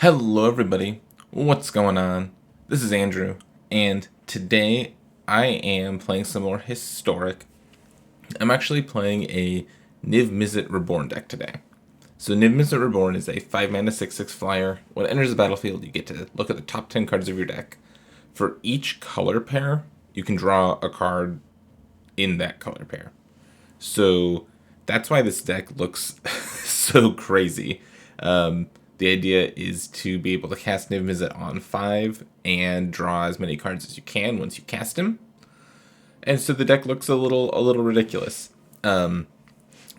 Hello, everybody. What's going on? This is Andrew, and today I am playing some more historic. I'm actually playing a Niv Mizzet Reborn deck today. So Niv Mizzet Reborn is a 5 mana 6/6 flyer. When it enters the battlefield, you get to look at the top 10 cards of your deck. For each color pair, you can draw a card in that color pair. So that's why this deck looks so crazy. The idea is to be able to cast Niv Mizzet on 5 and draw as many cards as you can once you cast him. And so the deck looks a little ridiculous. There's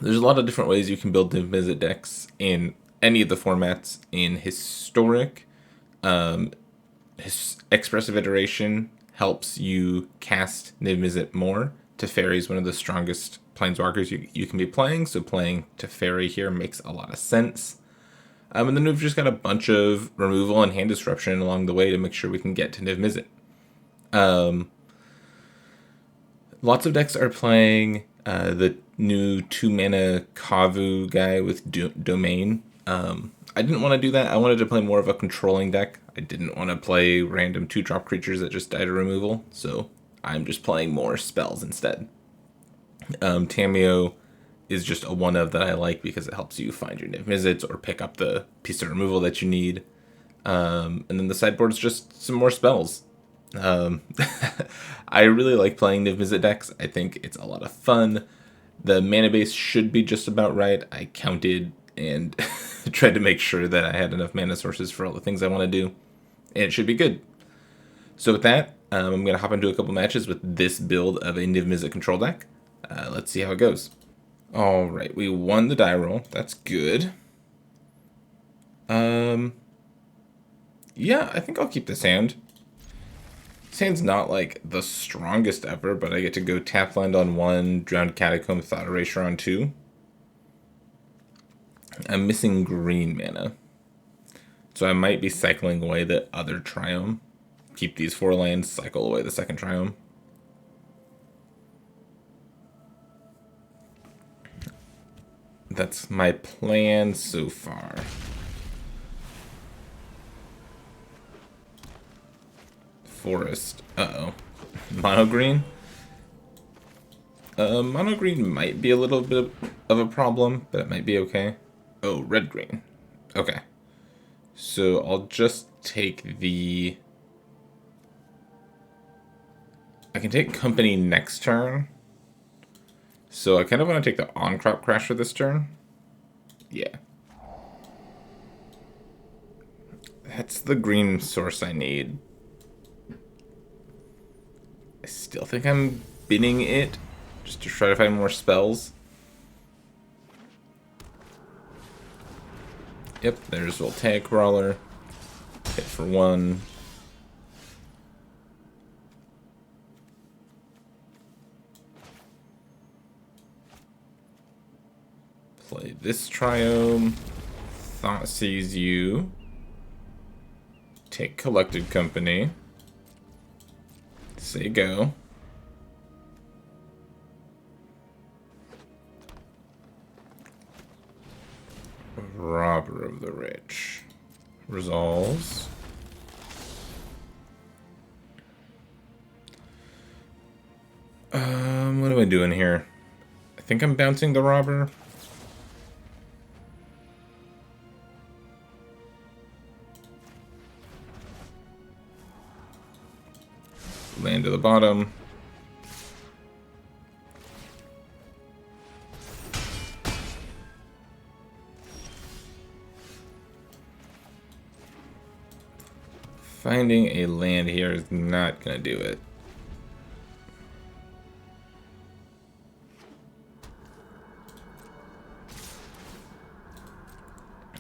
a lot of different ways you can build Niv Mizzet decks in any of the formats. In Historic, Expressive Iteration helps you cast Niv Mizzet more. Teferi is one of the strongest planeswalkers you can be playing, so playing Teferi here makes a lot of sense. And then we've just got a bunch of removal and hand disruption along the way to make sure we can get to Niv Mizzet. Lots of decks are playing the new 2-mana Kavu guy with Domain. I didn't want to do that. I wanted to play more of a controlling deck. I didn't want to play random 2-drop creatures that just die to removal, so I'm just playing more spells instead. Tameo is just a one of that I like because it helps you find your Niv Mizzets or pick up the piece of removal that you need. And then the sideboard is just some more spells. I really like playing Niv Mizzet decks. I think it's a lot of fun. The mana base should be just about right. I counted and tried to make sure that I had enough mana sources for all the things I want to do. And it should be good. So with that, I'm going to hop into a couple matches with this build of a Niv Mizzet control deck. Let's see how it goes. Alright, we won the die roll. That's good. Yeah, I think I'll keep this hand. This hand's not like the strongest ever, but I get to go tap land on 1, Drowned Catacomb, Thought Erasure on 2. I'm missing green mana, so I might be cycling away the other Triome. Keep these 4 lands, cycle away the second Triome. That's my plan so far. Forest. Uh-oh. Mono green? Mono green might be a little bit of a problem, but it might be okay. Oh, red green. Okay. So I'll just take the... I can take company next turn. So I kind of want to take the on-crop crasher this turn. Yeah. That's the green source I need. I still think I'm binning it just to try to find more spells. Yep, there's Voltaic Brawler. Hit for 1. Play this Triome. Thought sees you. Take Collected Company. Say go. Robber of the Rich. Resolves. What am I doing here? I think I'm bouncing the Robber. Land to the bottom. Finding a land here is not going to do it.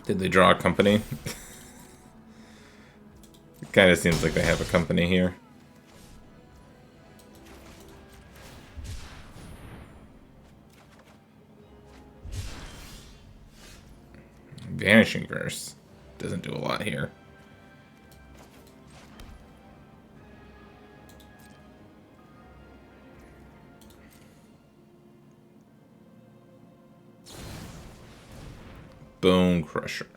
Did they draw a company? It kind of seems like they have a company here. Vanishing Verse doesn't do a lot here. Bone Crusher.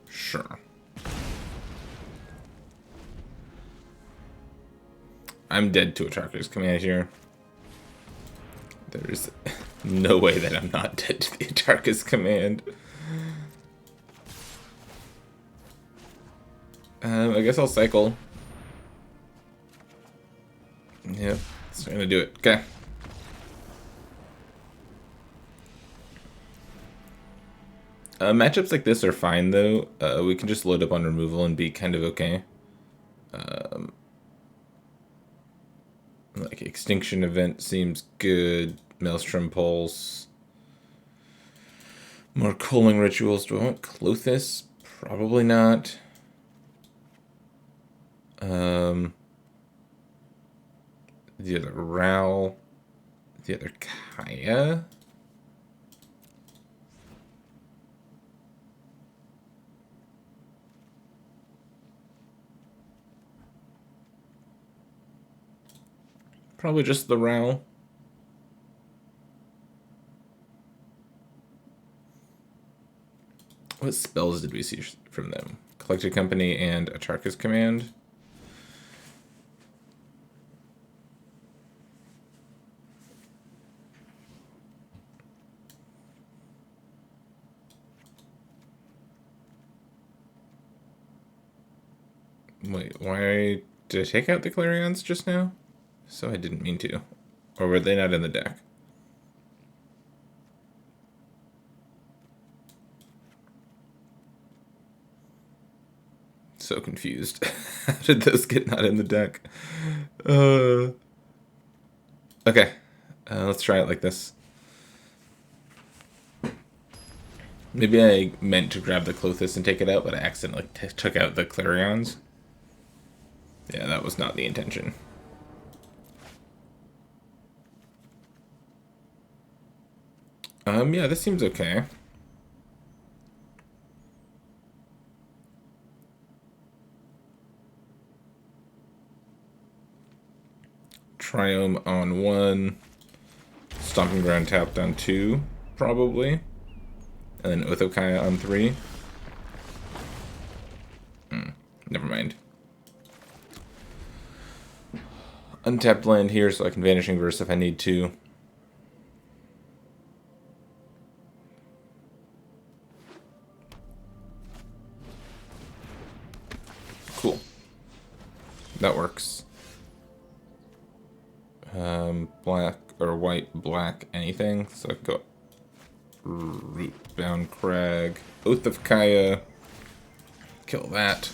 Sure. I'm dead to Atarka's command here. There's no way that I'm not dead to the Atarka's command. I guess I'll cycle. Yep, it's gonna do it. Okay. Matchups like this are fine though. We can just load up on removal and be kind of okay. Like Extinction Event seems good. Maelstrom Pulse. More Culling Rituals. Do I want Clothis? Probably not. The other Ral. The other Kaya. Probably just the Ral. What spells did we see from them? Collected Company and Atarka's Command. Wait, why did I take out the Clarions just now? So I didn't mean to. Or were they not in the deck? So confused. How did those get not in the deck? Okay. Let's try it like this. Maybe I meant to grab the Clothis and take it out, but I accidentally took out the Clarions. Yeah, that was not the intention. Yeah, this seems okay. Triome on 1. Stomping Ground tapped on 2, probably. And then Othokaya on 3. Never mind. Untapped land here so I can Vanishing Verse if I need to. Cool. That works. Black or white, black, anything. So I can go Rootbound Crag, Oath of Kaya. Kill that.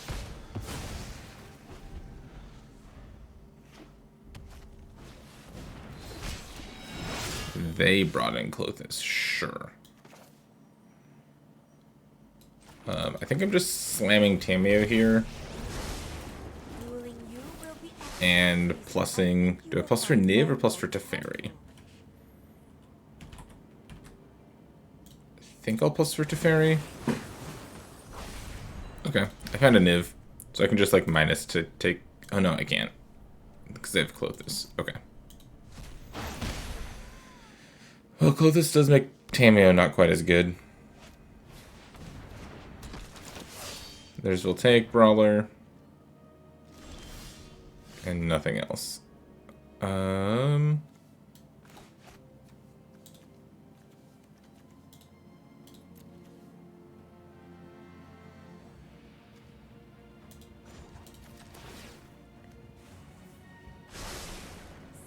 They brought in Clothis, sure. I think I'm just slamming Tameo here. And plussing... Do I plus for Niv or plus for Teferi? I think I'll plus for Teferi. Okay, I found a Niv. So I can just like minus to take... Oh no, I can't. Because I have Clothis. Okay. Well, Clothis does make Tameo not quite as good. There's will take Brawler. And nothing else.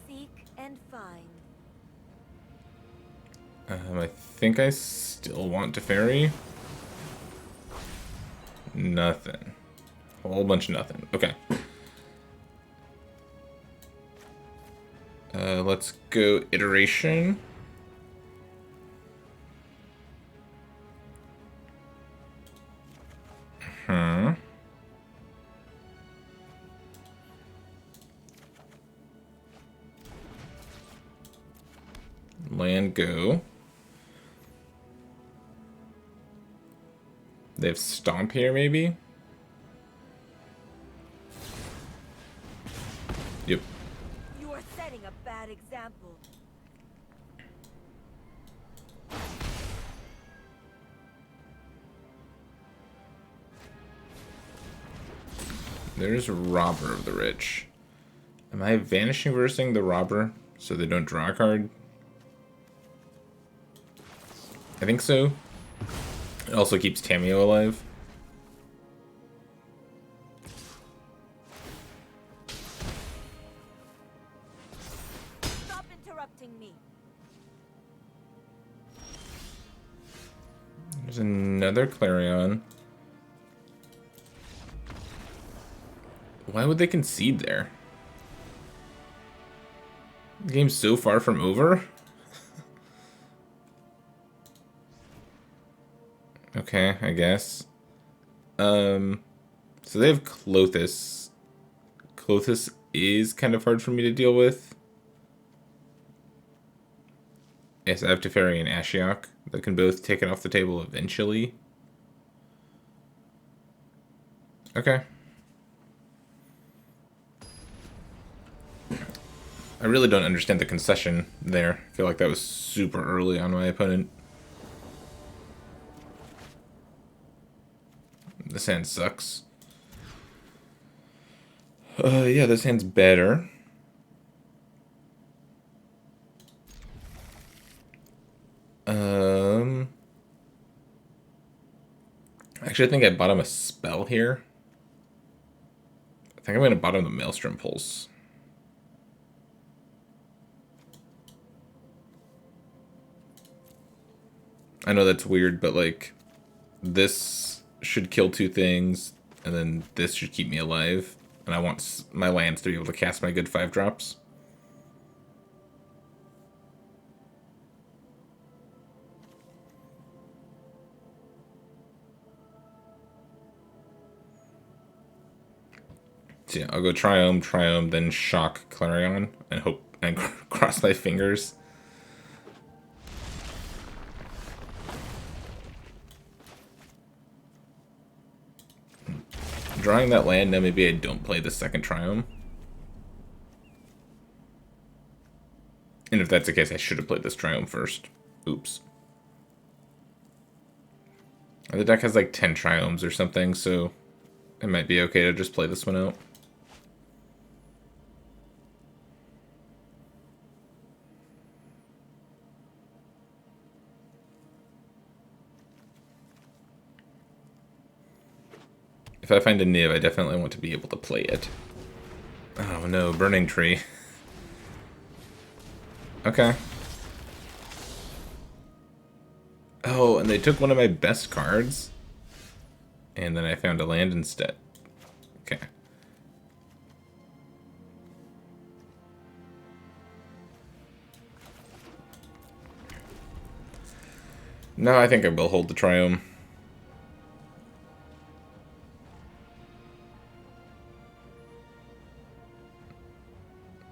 Seek and find. I think I still want Teferi. Nothing. A whole bunch of nothing. Okay. Let's go Iteration. Land go. They have Stomp here, maybe? Yep. You are setting a bad example. There's Robber of the Rich. Am I vanishing versing the robber so they don't draw a card? I think so. It also keeps Tamio alive. Stop interrupting me. There's another Clarion. Why would they concede there? The game's so far from over. Okay, I guess. So they have Lotus. Lotus is kind of hard for me to deal with. Yes, I have Teferi and Ashiok that can both take it off the table eventually. Okay. I really don't understand the concession there. I feel like that was super early on my opponent. This hand sucks. Yeah, this hand's better. Actually, I think I bottom a spell here. I think I'm going to bottom the Maelstrom Pulse. I know that's weird, but like, this should kill two things, and then this should keep me alive. And I want my lands to be able to cast my good 5-drops. So yeah, I'll go Triome, then Shock Clarion, and hope and cross my fingers. Drawing that land, now maybe I don't play the second Triome. And if that's the case, I should have played this Triome first. Oops. The deck has like 10 Triomes or something, so it might be okay to just play this one out. If I find a Niv, I definitely want to be able to play it. Oh no, Burning Tree. Okay. Oh, and they took one of my best cards. And then I found a land instead. Okay. No, I think I will hold the Triome.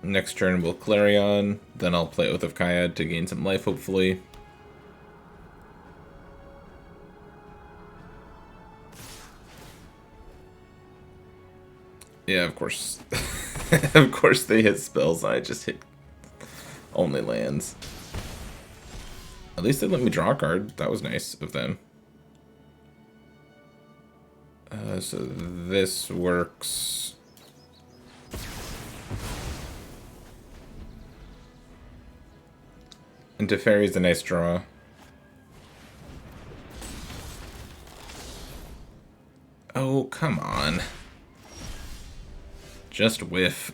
Next turn we'll Clarion, then I'll play Oath of Kayad to gain some life, hopefully. Yeah, of course. Of course they hit spells, I just hit only lands. At least they let me draw a card. That was nice of them. So this works. And Teferi's a nice draw. Oh, come on. Just whiff.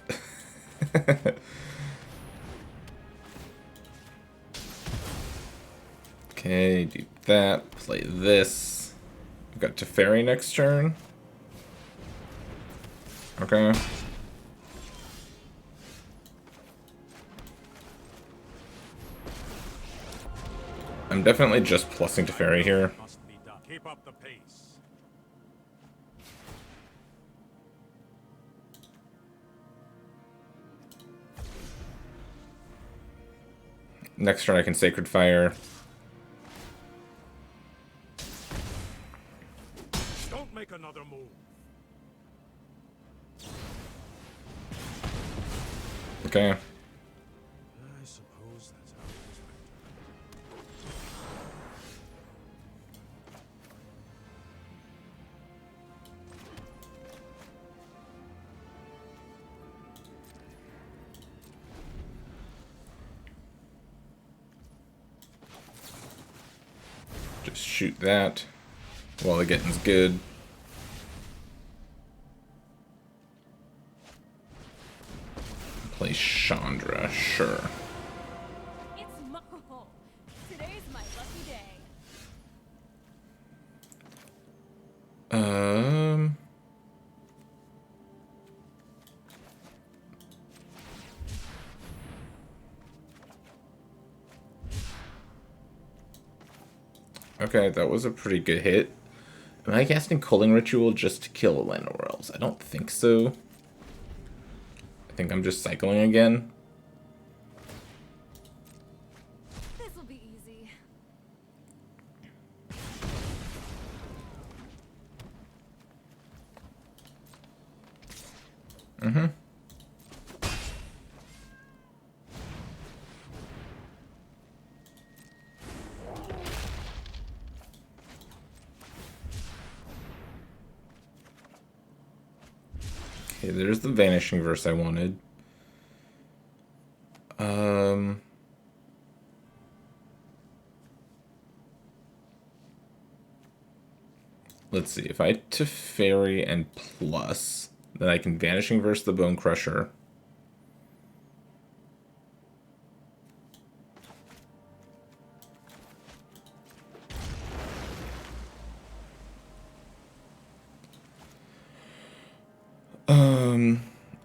Okay, do that. Play this. I've got Teferi next turn. Okay. I'm definitely just plussing Teferi here. Keep up the pace. Next turn I can Sacred Fire. Don't make another move. Okay. I suppose that's how it is. Just shoot that while the getting's good. Play Chandra, sure. It's today's my lucky day. Okay, that was a pretty good hit. Am I casting Culling Ritual just to kill Llanowar Elves? I don't think so. I think I'm just cycling again. This'll be easy. Mm-hmm. Okay, there's the Vanishing Verse I wanted. Let's see. If I Teferi and plus, then I can Vanishing Verse the Bone Crusher.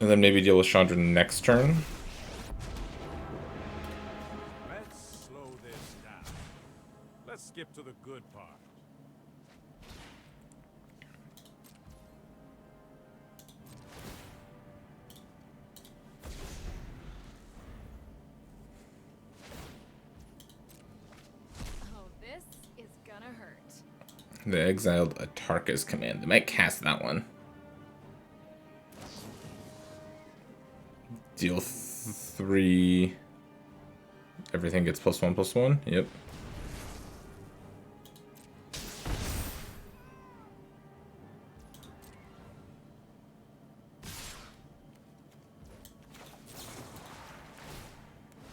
And then maybe deal with Chandra next turn. Let's slow this down. Let's skip to the good part. Oh, this is gonna hurt. They exiled Atarka's command. They might cast that one. Deal 3. Everything gets +1/+1. Yep.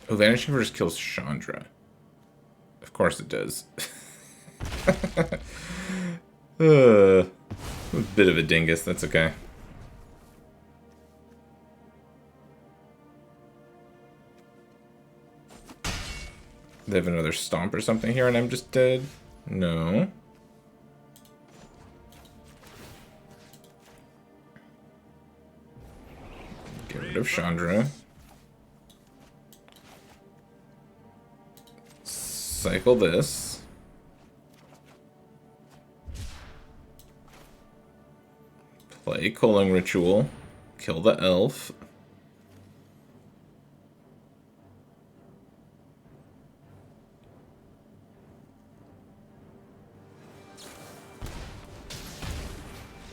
Oh, Vanishing Verse kills Chandra. Of course it does. A bit of a dingus, that's okay. They have another stomp or something here and I'm just dead? No. Get rid of Chandra. Cycle this. Play Culling Ritual. Kill the elf.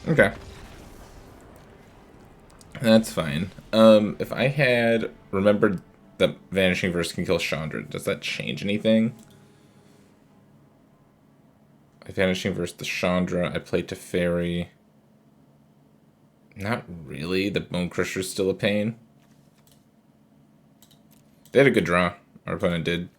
Okay. That's fine. If I had remembered that Vanishing Verse can kill Chandra, does that change anything? I Vanishing Verse the Chandra, I play Teferi. Not really. The Bone Crusher's still a pain. They had a good draw. Our opponent did.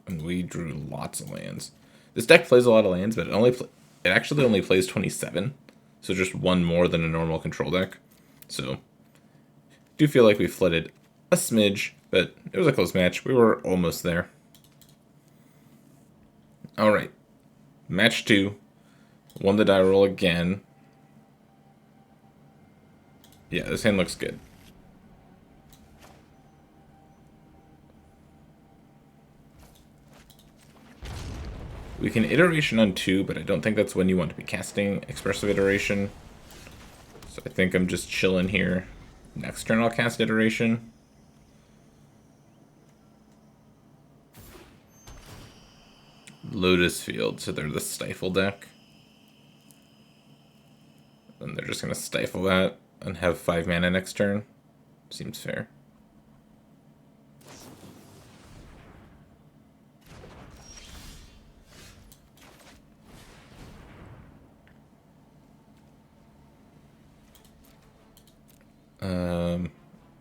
And we drew lots of lands. This deck plays a lot of lands, but it actually only plays 27. So just one more than a normal control deck. So, do feel like we flooded a smidge, but it was a close match. We were almost there. Alright. Match 2. Won the die roll again. Yeah, this hand looks good. We can iteration on 2, but I don't think that's when you want to be casting expressive iteration. So I think I'm just chilling here. Next turn I'll cast iteration. Lotus Field, so they're the Stifle deck. And they're just going to stifle that and have 5 mana next turn. Seems fair.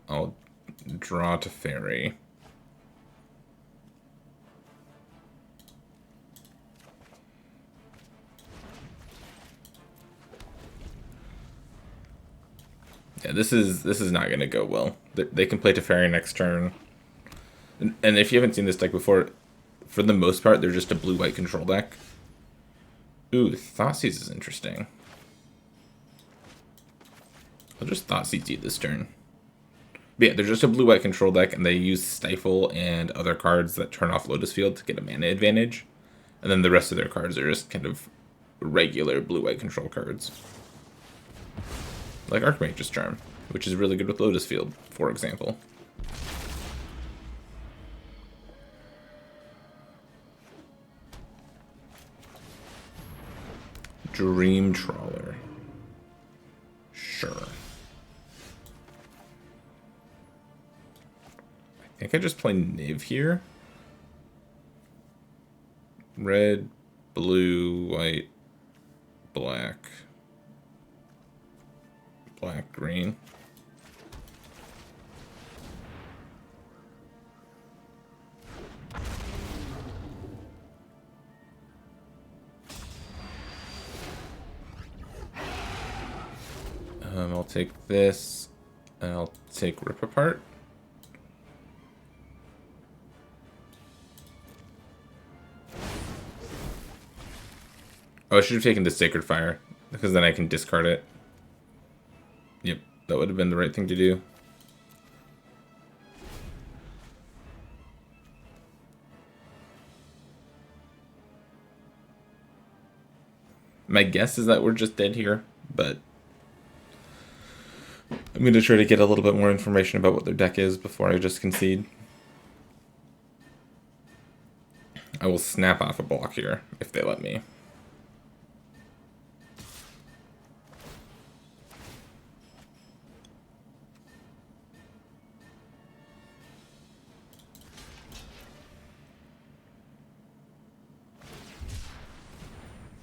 I'll draw Teferi. Yeah, this is not gonna go well. They can play Teferi next turn, and if you haven't seen this deck before, for the most part, they're just a blue-white control deck. Ooh, Thoughtseize is interesting. I'll just Thoughtseize you this turn. But yeah, they're just a blue-white control deck, and they use Stifle and other cards that turn off Lotus Field to get a mana advantage. And then the rest of their cards are just kind of regular blue-white control cards. Like Archmage's Charm, which is really good with Lotus Field, for example. Dream Trawler. Sure. I think I just play Niv here. Red, blue, white, black. Black, green. I'll take this, and I'll take Rip Apart. Oh, I should have taken the Sacred Fire, because then I can discard it. Yep, that would have been the right thing to do. My guess is that we're just dead here, but I'm going to try to get a little bit more information about what their deck is before I just concede. I will snap off a block here, if they let me.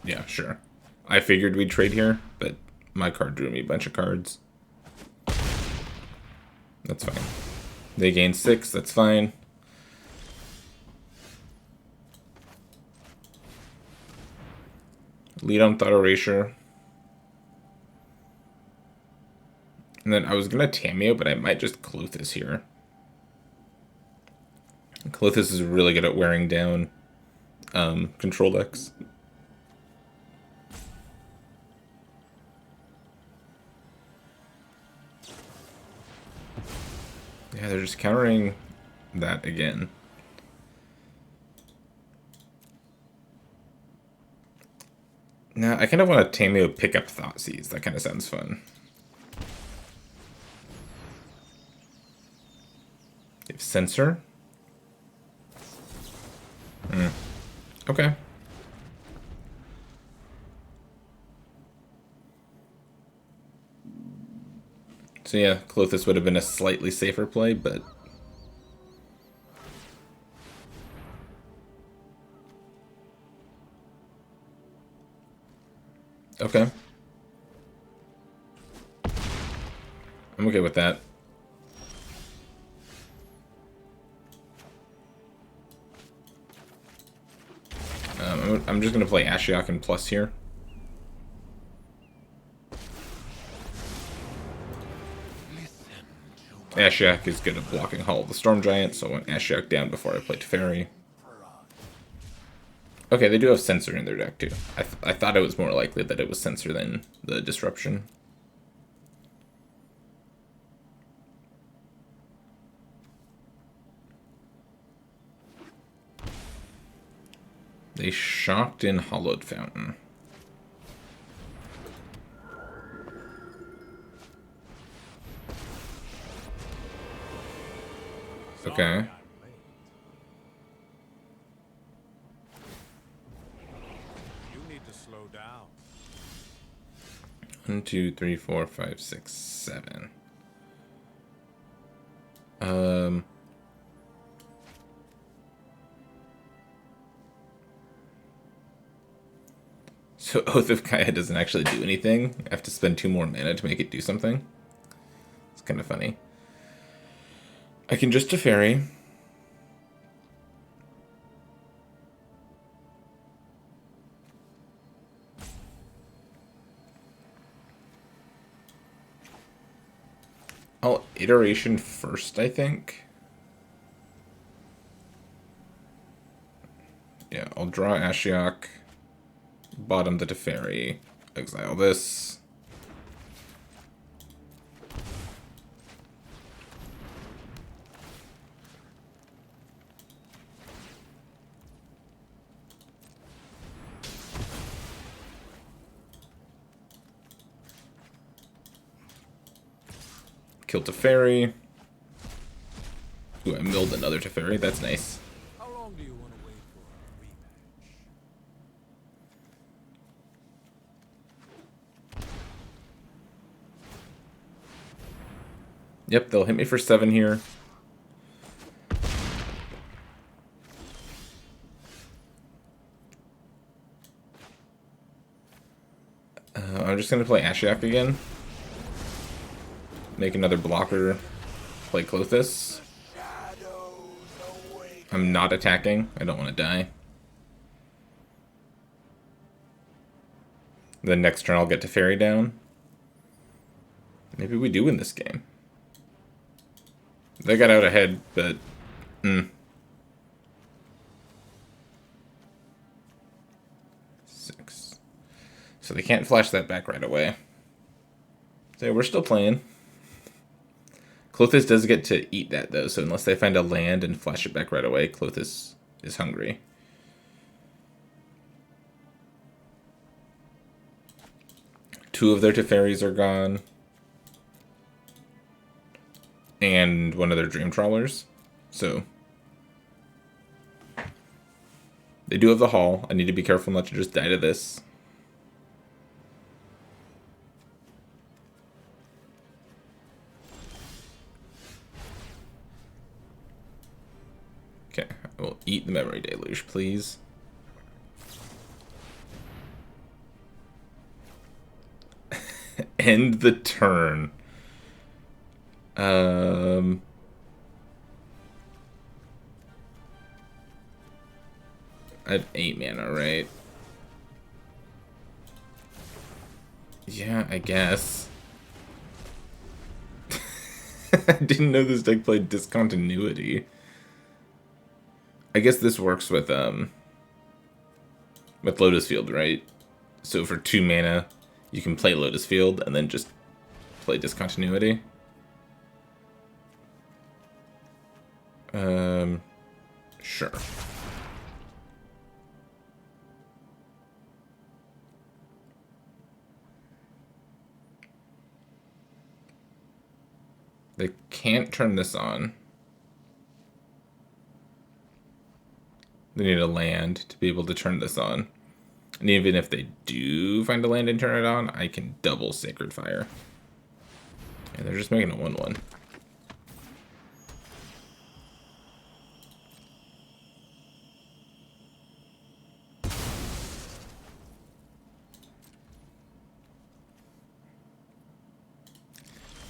Yeah, sure. I figured we'd trade here, but my card drew me a bunch of cards. That's fine. They gain 6, that's fine. Lead on Thought Erasure. And then I was going to Tameo, but I might just Klothys here. Klothys is really good at wearing down control decks. Yeah, they're just countering that again. Now, I kind of want to Tameo pick up Thoughtseize. That kind of sounds fun. They have Censor. Okay. So yeah, Klothys would have been a slightly safer play, but... Okay. I'm okay with that. I'm just going to play Ashiok and Plus here. Ashiok is good at blocking Hall of the Storm Giant, so I want Ashiok down before I play Teferi. Okay, they do have Censor in their deck too. I thought it was more likely that it was Censor than the Disruption. They shocked in Hollowed Fountain. Okay. You need to slow down. 1, 2, 3, 4, 5, 6, 7. So Oath of Kaya doesn't actually do anything. I have to spend 2 more mana to make it do something. It's kind of funny. I can just Teferi. I'll iteration first, I think. Yeah, I'll draw Ashiok, bottom the Teferi, exile this. Kill Teferi. Ooh, I milled another Teferi. That's nice. How long do you want to wait for a rematch? Yep, they'll hit me for 7 here. I'm just going to play Ashiok again. Make another blocker. Play Lotus. I'm not attacking. I don't want to die. Then next turn I'll get Teferi down. Maybe we do win this game. They got out ahead, but... 6. So they can't flash that back right away. So we're still playing. Lotus does get to eat that, though, so unless they find a land and flash it back right away, Lotus is hungry. Two of their Teferis are gone. And one of their Dream Trawlers. So they do have the Hall. I need to be careful not to just die to this. Okay, I will eat the Memory Deluge, please. End the turn. I have 8 mana, right? Yeah, I guess. I didn't know this deck played Discontinuity. I guess this works with Lotus Field, right? So for 2 mana, you can play Lotus Field and then just play Discontinuity. Sure. They can't turn this on. They need a land to be able to turn this on. And even if they do find a land and turn it on, I can double Sacred Fire. And they're just making a 1/1.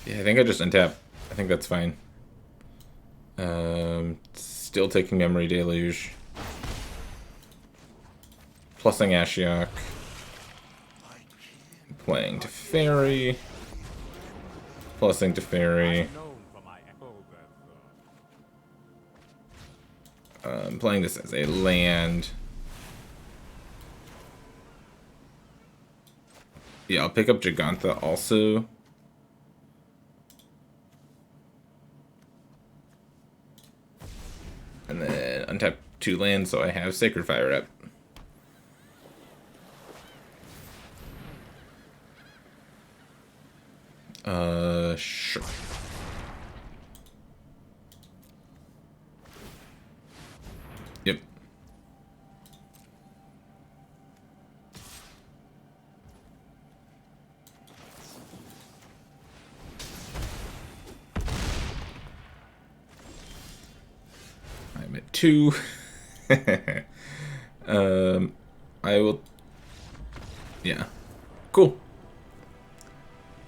Yeah, I think I just untap. I think that's fine. Still taking Memory Deluge. Plusing Ashiok. Playing Teferi. Plusing Teferi. Known for my echo Playing this as a land. Yeah, I'll pick up Gigantha also. And then untap 2 lands, so I have Sacred Fire up. Sure. Yep. I'm at 2. I will... Yeah. Cool.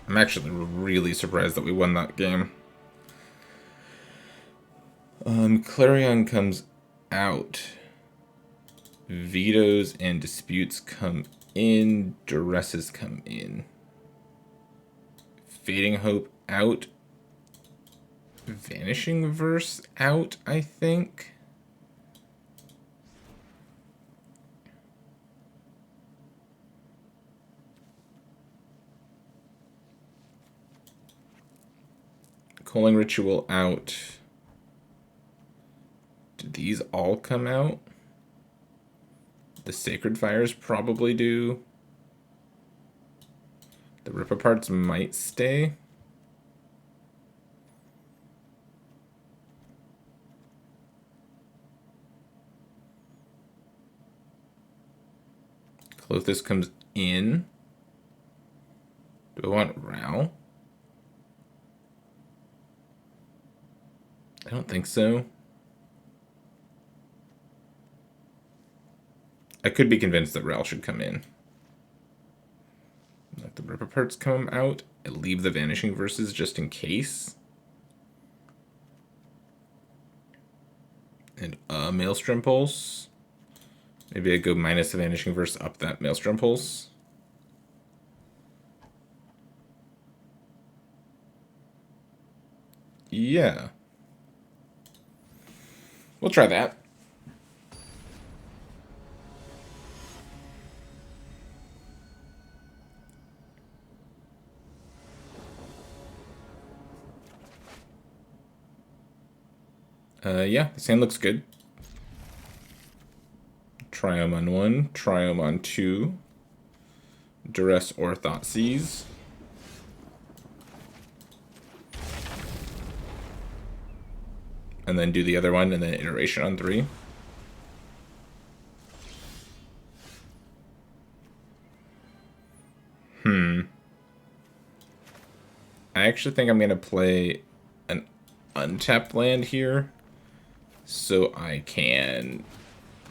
I'm actually really surprised that we won that game. Clarion comes out. Vetoes and disputes come in. Duresses come in. Fading Hope out. Vanishing Verse out, I think. Culling Ritual out. Did these all come out? The Sacred Fires probably do. The Rip-Aparts might stay. Lotus comes in. Do I want Rao? I don't think so. I could be convinced that Rao should come in. Let the Ripper Parts come out and leave the Vanishing Verses just in case. And Maelstrom Pulse. Maybe I go minus the Vanishing Verse up that Maelstrom Pulse. Yeah. We'll try that. Yeah, this hand looks good. Triome on 1, Triome on 2, Duress or Thoughtseize. And then do the other one, and then Iteration on 3. I actually think I'm going to play an untapped land here, so I can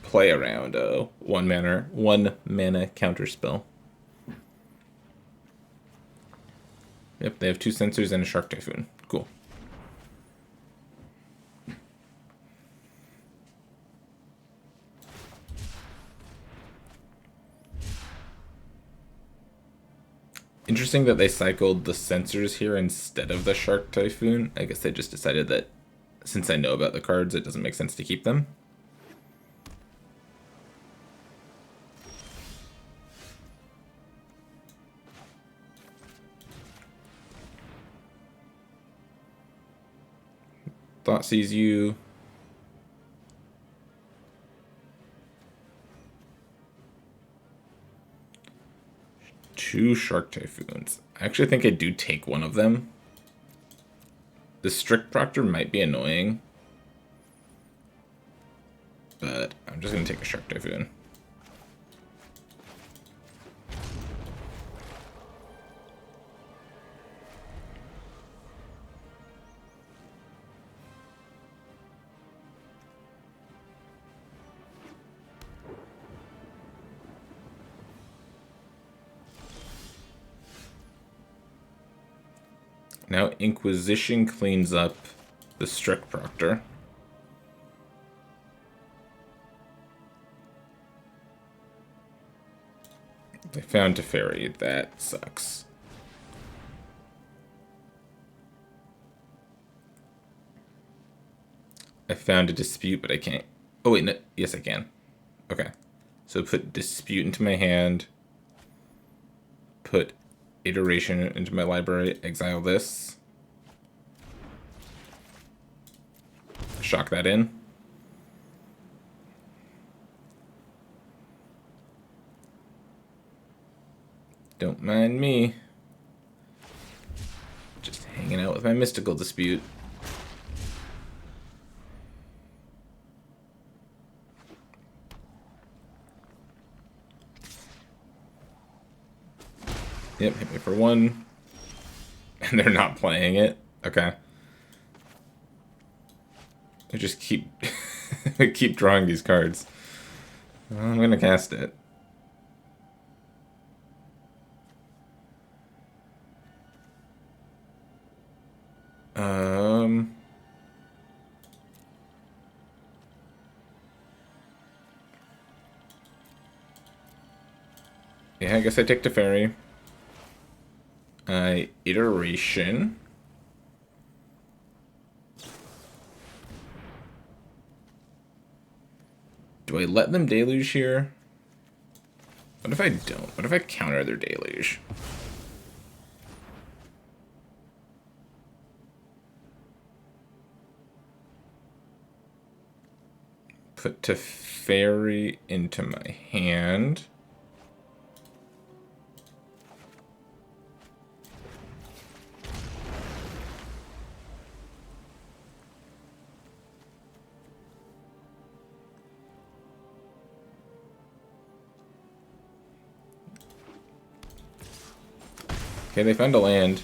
play around a one mana counterspell. Yep, they have 2 Sensors and a Shark Typhoon. Cool. Interesting that they cycled the Sensors here instead of the Shark Typhoon. I guess they just decided that since I know about the cards, it doesn't make sense to keep them. Thoughtseize you. Two Shark Typhoons. I actually think I do take one of them. The Strict Proctor might be annoying, but I'm just going to take a Shark Typhoon. Now Inquisition cleans up the Strict Proctor. I found Teferi. That sucks. I found a Dispute, but I can't. Oh wait, no, yes I can. Okay. So put Dispute into my hand. Put Iteration into my library, exile this. Shock that in. Don't mind me. Just hanging out with my Mystical Dispute. Yep, hit me for 1. And they're not playing it. Okay. I just keep keep drawing these cards. I'm gonna cast it. Yeah, I guess I take Teferi. Iteration. Do I let them deluge here? What if I don't? What if I counter their deluge? Put Teferi into my hand. Okay, they found a land.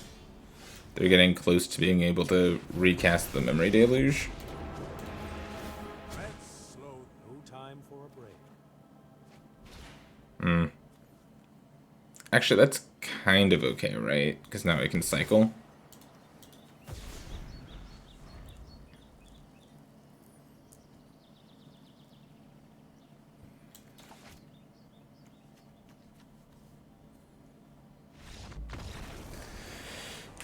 They're getting close to being able to recast the Memory Deluge. Let's slow no time for a break. Actually, that's kind of okay, right? Because now I can cycle.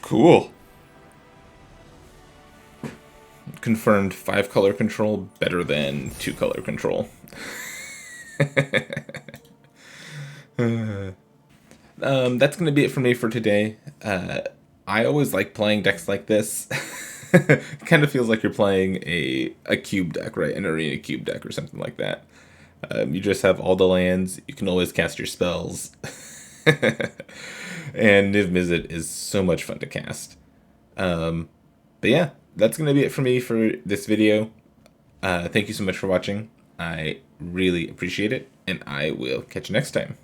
Cool. Confirmed 5-color control better than 2-color control. That's going to be it for me for today. I always like playing decks like this. It kind of feels like you're playing a cube deck, right? An arena cube deck or something like that. You just have all the lands. You can always cast your spells. And Niv Mizzet is so much fun to cast. But yeah, that's going to be it for me for this video. Thank you so much for watching. I really appreciate it, and I will catch you next time.